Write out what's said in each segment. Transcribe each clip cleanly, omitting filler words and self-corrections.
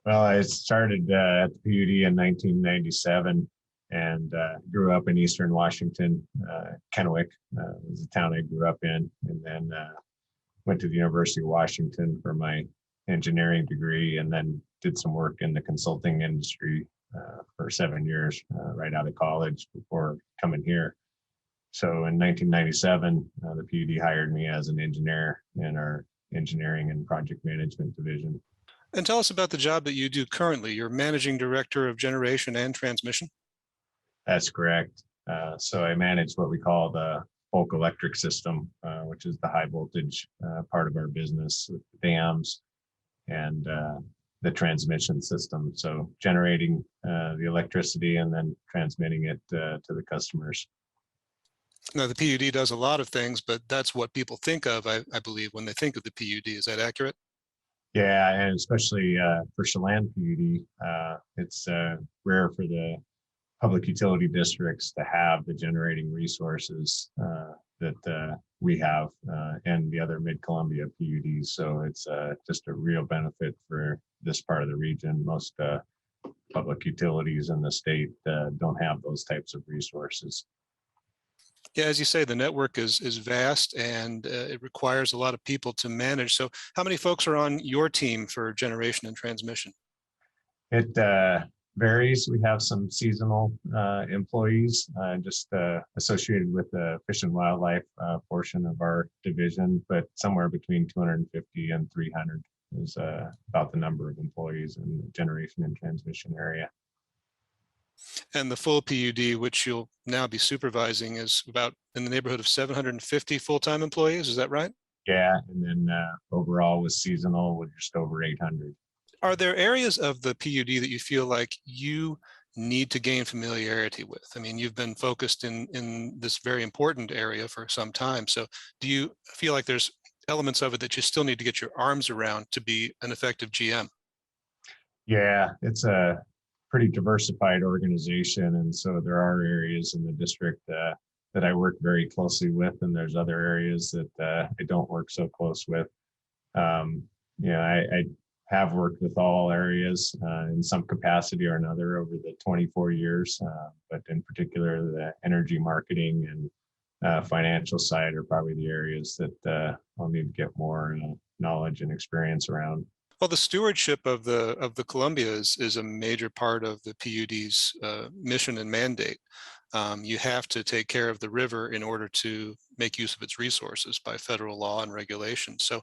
Well, I started at the PUD in 1997 and grew up in Eastern Washington. Kennewick was the town I grew up in, and then went to the University of Washington for my engineering degree, and then did some work in the consulting industry for 7 years right out of college before coming here. So in 1997, the PUD hired me as an engineer in our engineering and project management division. And tell us about the job that you do currently. You're managing director of generation and transmission. That's correct. So I manage what we call the bulk electric system, which is the high voltage part of our business, with the dams and the transmission system. So generating the electricity and then transmitting it to the customers. Now, the PUD does a lot of things, but that's what people think of, I believe, when they think of the PUD. Is that accurate? Yeah, and especially for Chelan PUD, it's rare for the public utility districts to have the generating resources that we have and the other mid-Columbia PUDs. So it's just a real benefit for this part of the region. Most public utilities in the state don't have those types of resources. Yeah, as you say, the network is vast and it requires a lot of people to manage. So how many folks are on your team for generation and transmission? It varies. We have some seasonal employees just associated with the fish and wildlife portion of our division, but somewhere between 250 and 300 is about the number of employees in the generation and transmission area. And the full PUD, which you'll now be supervising, is about in the neighborhood of 750 full-time employees. Is that right? Yeah, and then overall with seasonal, we're just over 800. Are there areas of the PUD that you feel like you need to gain familiarity with? I mean, you've been focused in this very important area for some time. So do you feel like there's elements of it that you still need to get your arms around to be an effective GM? Yeah, it's a pretty diversified organization. And so there are areas in the district that I work very closely with, and there's other areas that I don't work so close with. I have worked with all areas in some capacity or another over the 24 years, but in particular, the energy marketing and financial side are probably the areas that I'll need to get more knowledge and experience around. Well, the stewardship of the Columbia is a major part of the PUD's mission and mandate. You have to take care of the river in order to make use of its resources by federal law and regulation. So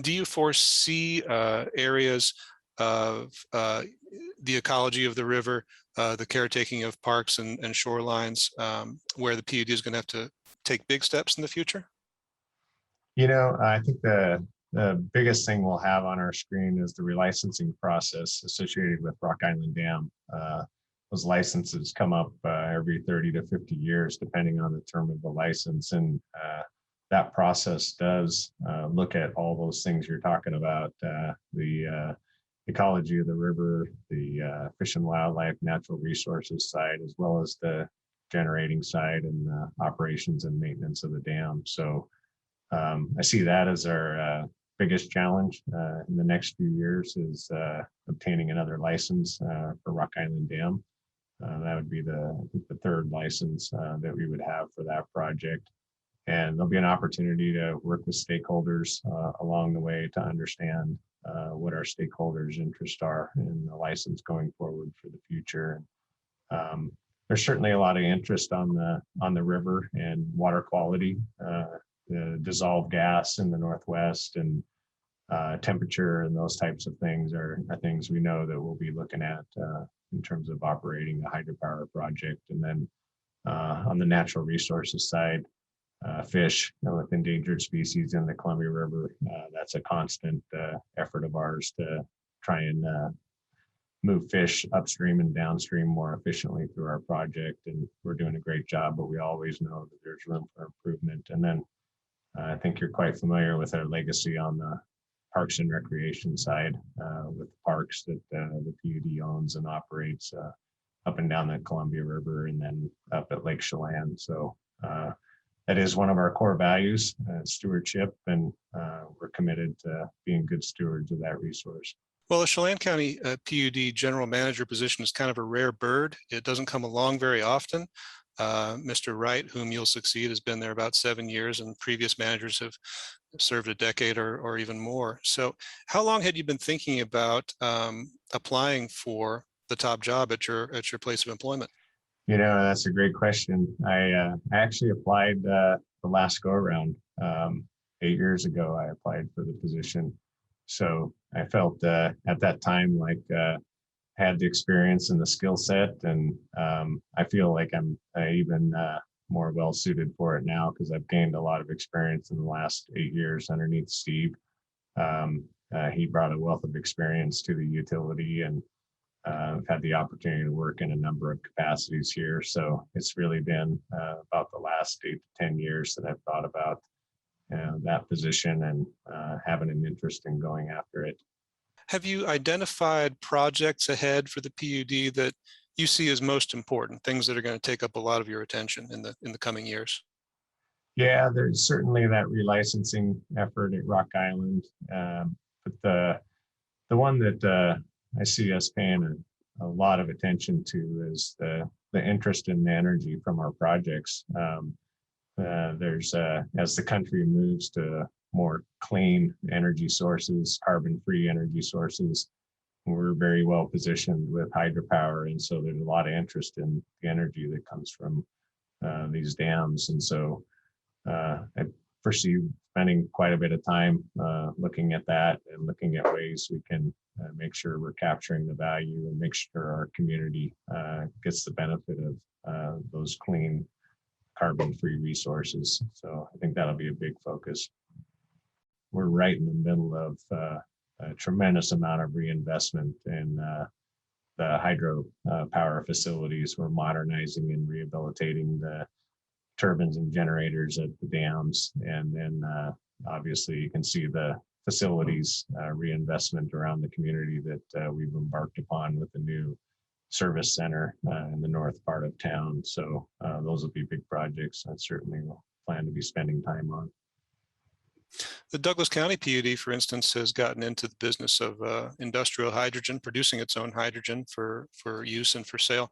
do you foresee areas of the ecology of the river, the caretaking of parks and shorelines, where the PUD is going to have to take big steps in the future? I think the biggest thing we'll have on our screen is the relicensing process associated with Rock Island Dam. Those licenses come up every 30 to 50 years, depending on the term of the license. And that process does look at all those things you're talking about, the ecology of the river, the fish and wildlife, natural resources side, as well as the generating side and operations and maintenance of the dam. So I see that as our biggest challenge in the next few years is obtaining another license for Rock Island Dam. That would be the third license that we would have for that project. And there'll be an opportunity to work with stakeholders along the way to understand what our stakeholders' interests are in the license going forward for the future. There's certainly a lot of interest on the river and water quality, the dissolved gas in the Northwest, and temperature and those types of things are things we know that we'll be looking at in terms of operating a hydropower project. And then on the natural resources side, fish with endangered species in the Columbia River, that's a constant effort of ours to try and move fish upstream and downstream more efficiently through our project. And we're doing a great job, but we always know that there's room for improvement. And then I think you're quite familiar with our legacy on the parks and recreation side with the parks that the PUD owns and operates up and down the Columbia River and then up at Lake Chelan. So that is one of our core values, stewardship, and we're committed to being good stewards of that resource. Well, the Chelan County PUD general manager position is kind of a rare bird. It doesn't come along very often. Mr. Wright, whom you'll succeed, has been there about 7 years, and previous managers have served a decade or even more. So how long had you been thinking about applying for the top job at your place of employment? That's a great question. I actually applied the last go around 8 years ago. I applied for the position, so I felt at that time like had the experience and the skill set, and I feel like I'm even more well suited for it now because I've gained a lot of experience in the last 8 years underneath Steve. He brought a wealth of experience to the utility, and I've had the opportunity to work in a number of capacities here. So it's really been about the last 8 to 10 years that I've thought about that position and having an interest in going after it. Have you identified projects ahead for the PUD that you see as most important, things that are going to take up a lot of your attention in the coming years? Yeah, there's certainly that relicensing effort at Rock Island, but the one that I see us paying a lot of attention to is the interest in the energy from our projects. There's as the country moves to more clean energy sources, carbon-free energy sources, we're very well positioned with hydropower, and so there's a lot of interest in the energy that comes from these dams, and so I foresee spending quite a bit of time looking at that and looking at ways we can make sure we're capturing the value and make sure our community gets the benefit of those clean carbon-free resources. So I think that'll be a big focus. We're right in the middle of a tremendous amount of reinvestment in the hydro power facilities. We're modernizing and rehabilitating the turbines and generators at the dams. And then obviously you can see the facilities reinvestment around the community that we've embarked upon with the new service center in the north part of town. So those will be big projects. I certainly will plan to be spending time on. The Douglas County PUD, for instance, has gotten into the business of industrial hydrogen, producing its own hydrogen for use and for sale.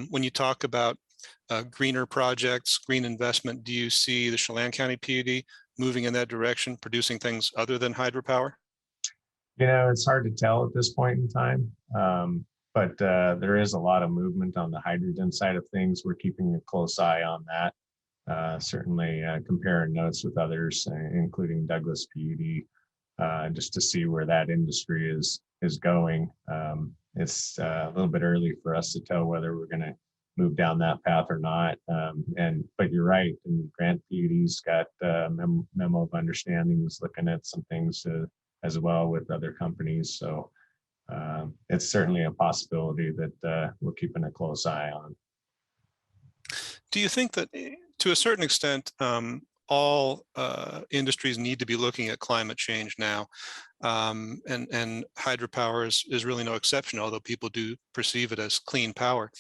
When you talk about greener projects, green investment, do you see the Chelan County PUD moving in that direction, producing things other than hydropower? It's hard to tell at this point in time, but there is a lot of movement on the hydrogen side of things. We're keeping a close eye on that. Certainly comparing notes with others, including Douglas PUD, just to see where that industry is going. It's a little bit early for us to tell whether we're going to move down that path or not. But you're right, and Grant PUD's got memo of understandings looking at some things as well with other companies. So it's certainly a possibility that we're keeping a close eye on. Do you think that to a certain extent, all industries need to be looking at climate change now, and hydropower is really no exception, although people do perceive it as clean power.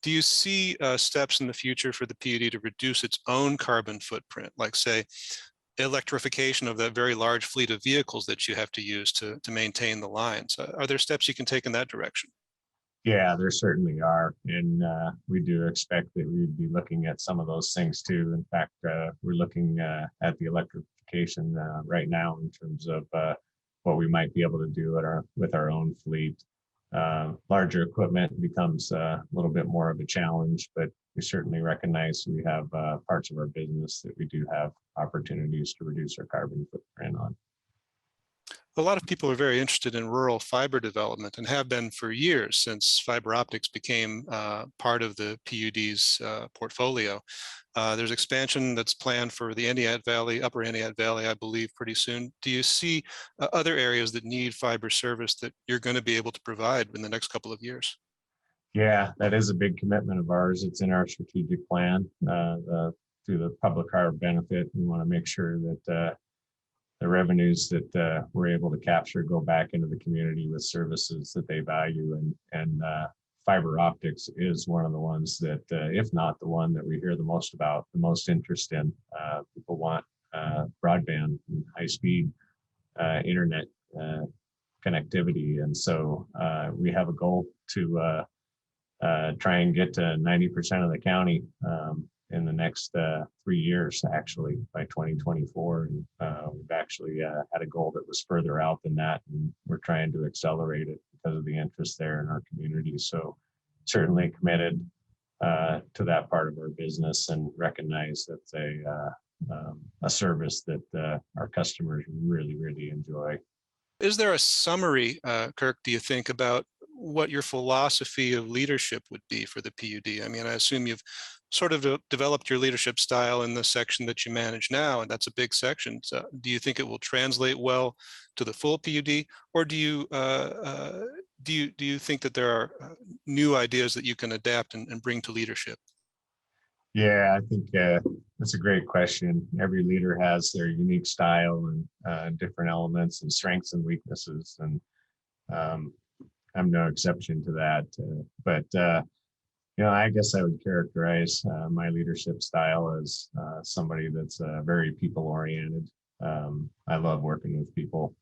Do you see steps in the future for the PUD to reduce its own carbon footprint, like say electrification of that very large fleet of vehicles that you have to use to maintain the lines? Are there steps you can take in that direction? Yeah, there certainly are. And we do expect that we'd be looking at some of those things too. In fact, we're looking at the electrification right now in terms of what we might be able to do with our own fleet. Larger equipment becomes a little bit more of a challenge, but we certainly recognize we have parts of our business that we do have opportunities to reduce our carbon footprint on. A lot of people are very interested in rural fiber development and have been for years since fiber optics became part of the PUD's portfolio. There's expansion that's planned for the Entiat Valley, Upper Entiat Valley, I believe, pretty soon. Do you see other areas that need fiber service that you're going to be able to provide in the next couple of years? Yeah, that is a big commitment of ours. It's in our strategic plan through the public harm benefit. We want to make sure that the revenues that we're able to capture go back into the community with services that they value, and fiber optics is one of the ones that, if not the one that we hear the most about, the most interest in. People want broadband and high-speed internet connectivity. And so we have a goal to try and get to 90% of the county in the next 3 years, actually, by 2024. And we've actually had a goal that was further out than that, and we're trying to accelerate it because of the interest there in our community. So certainly committed to that part of our business, and recognize that's a service that our customers really, really enjoy. Is there a summary, Kirk, do you think, about what your philosophy of leadership would be for the PUD? I mean, I assume you've sort of developed your leadership style in the section that you manage now, and that's a big section. So do you think it will translate well to the full PUD, or do you think that there are new ideas that you can adapt and bring to leadership? Yeah, I think that's a great question. Every leader has their unique style and different elements and strengths and weaknesses, and I'm no exception to that. But I guess I would characterize my leadership style as somebody that's very people-oriented. I love working with people,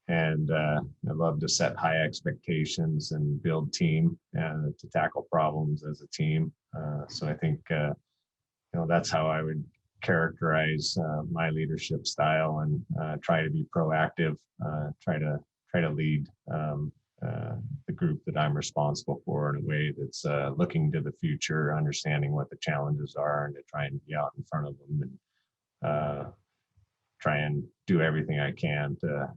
and I love to set high expectations and build team to tackle problems as a team. So I think that's how I would characterize my leadership style, and try to be proactive, try to lead the group that I'm responsible for in a way that's looking to the future, understanding what the challenges are, and to try and be out in front of them, and try and do everything I can to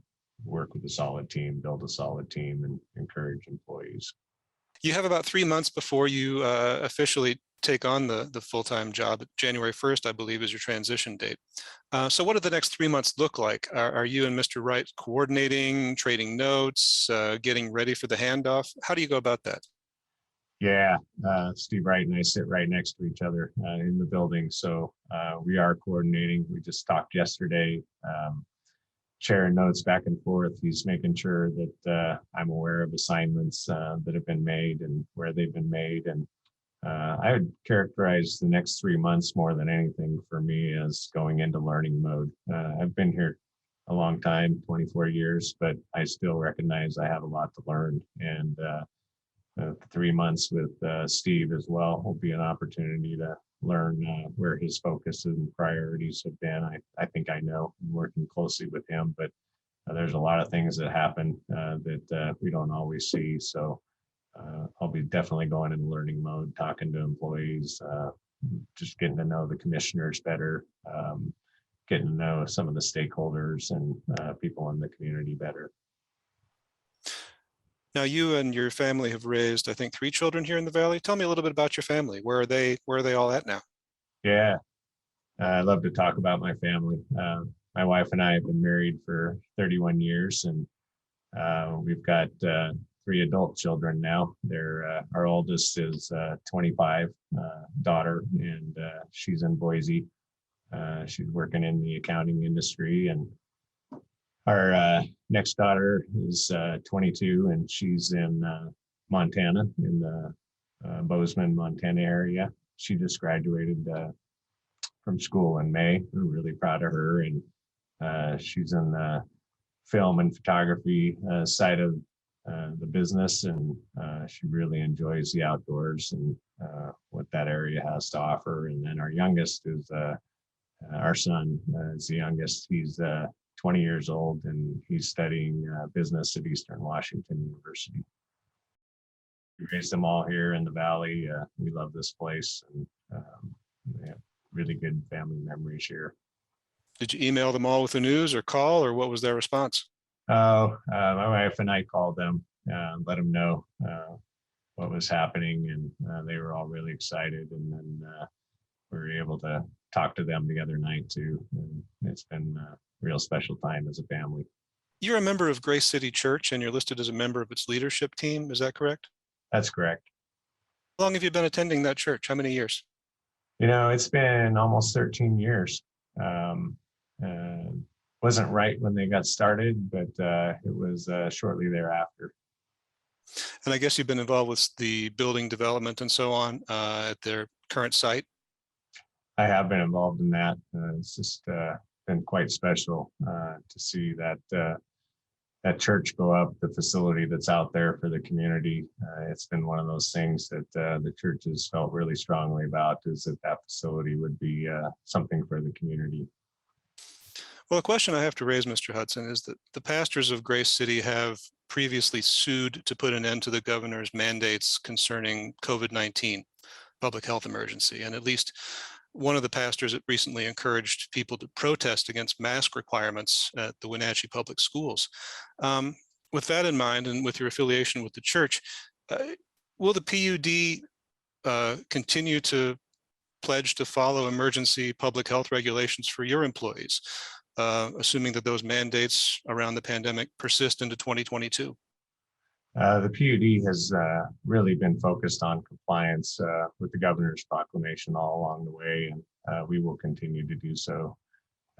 work with a solid team, build a solid team, and encourage employees. You have about 3 months before you officially take on the full-time job. January 1st, I believe, is your transition date. So what do the next 3 months look like? Are you and Mr. Wright coordinating, trading notes, getting ready for the handoff? How do you go about that? Yeah, Steve Wright and I sit right next to each other in the building. So we are coordinating. We just talked yesterday, sharing notes back and forth. He's making sure that I'm aware of assignments that have been made and where they've been made. And I would characterize the next 3 months more than anything for me as going into learning mode. I've been here a long time, 24 years, but I still recognize I have a lot to learn. And 3 months with Steve as well will be an opportunity to learn where his focus and priorities have been. I think I know, I'm working closely with him, but there's a lot of things that happen that we don't always see. So I'll be definitely going in learning mode, talking to employees, just getting to know the commissioners better, getting to know some of the stakeholders and people in the community better. Now, you and your family have raised, I think, 3 children here in the Valley. Tell me a little bit about your family. Where are they all at now? Yeah, I love to talk about my family. My wife and I have been married for 31 years, and we've got 3 adult children now. Our oldest is 25, daughter, and she's in Boise. She's working in the accounting industry. And our next daughter is 22, and she's in Montana, in the Bozeman, Montana area. She just graduated from school in May. We're really proud of her, and she's in the film and photography side of the business, and she really enjoys the outdoors and what that area has to offer. And then our youngest is our son is the youngest. He's 20 years old, and he's studying business at Eastern Washington University. We raised them all here in the Valley. We love this place, and we have really good family memories here. Did you email them all with the news or call, or what was their response? Oh, my wife and I called them, let them know what was happening, and they were all really excited. And then we were able to talk to them the other night too. And it's been a real special time as a family. You're a member of Grace City Church, and you're listed as a member of its leadership team. Is that correct? That's correct. How long have you been attending that church? How many years? It's been almost 13 years. Wasn't right when they got started, but it was shortly thereafter. And I guess you've been involved with the building development and so on at their current site? I have been involved in that. It's just been quite special to see that that church go up, the facility that's out there for the community. It's been one of those things that the church has felt really strongly about, is that that facility would be something for the community. Well, a question I have to raise, Mr. Hudson, is that the pastors of Grace City have previously sued to put an end to the governor's mandates concerning COVID-19 public health emergency. And at least one of the pastors that recently encouraged people to protest against mask requirements at the Wenatchee Public Schools. With that in mind, and with your affiliation with the church, will the PUD continue to pledge to follow emergency public health regulations for your employees, assuming that those mandates around the pandemic persist into 2022? The PUD has really been focused on compliance with the governor's proclamation all along the way, and we will continue to do so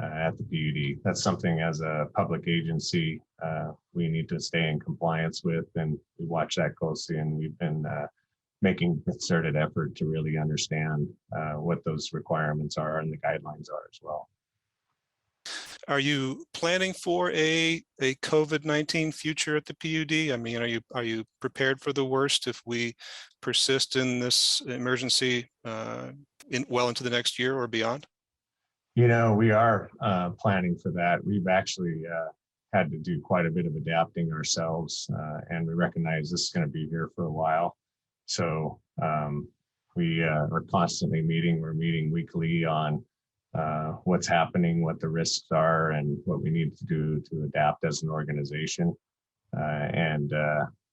at the PUD. That's something as a public agency we need to stay in compliance with, and we watch that closely, and we've been making concerted effort to really understand what those requirements are and the guidelines are as well. Are you planning for a COVID-19 future at the PUD? I mean, are you prepared for the worst if we persist in this emergency well into the next year or beyond? You know, we are planning for that. We've actually had to do quite a bit of adapting ourselves, and we recognize this is going to be here for a while. So we are constantly meeting. We're meeting weekly on what's happening, what the risks are, and what we need to do to adapt as an organization. And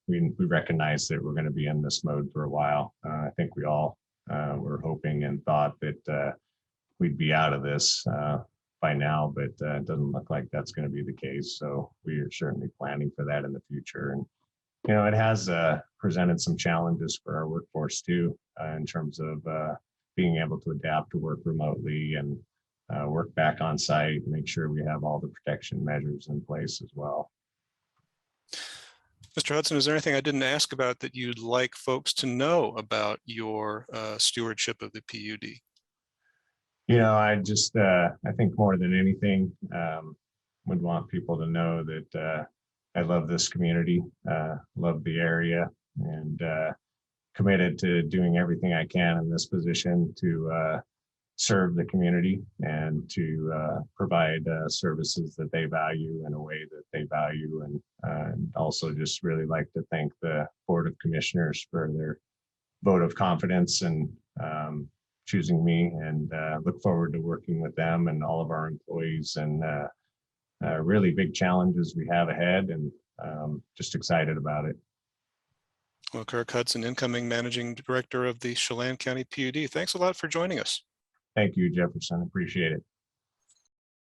we recognize that we're going to be in this mode for a while. I think we all were hoping and thought that we'd be out of this by now, but it doesn't look like that's going to be the case. So we are certainly planning for that in the future. And, you know, it has presented some challenges for our workforce too, in terms of being able to adapt to work remotely and work back on site, make sure we have all the protection measures in place as well. Mr. Hudson, is there anything I didn't ask about that you'd like folks to know about your stewardship of the PUD? You know, I just, I think more than anything, would want people to know that I love this community, love the area, and committed to doing everything I can in this position to serve the community and to provide services that they value in a way that they value. And also just really like to thank the Board of Commissioners for their vote of confidence and choosing me, and look forward to working with them and all of our employees, and really big challenges we have ahead, and just excited about it. Well, Kirk Hudson, incoming Managing Director of the Chelan County PUD, thanks a lot for joining us. Thank you, Jefferson. Appreciate it.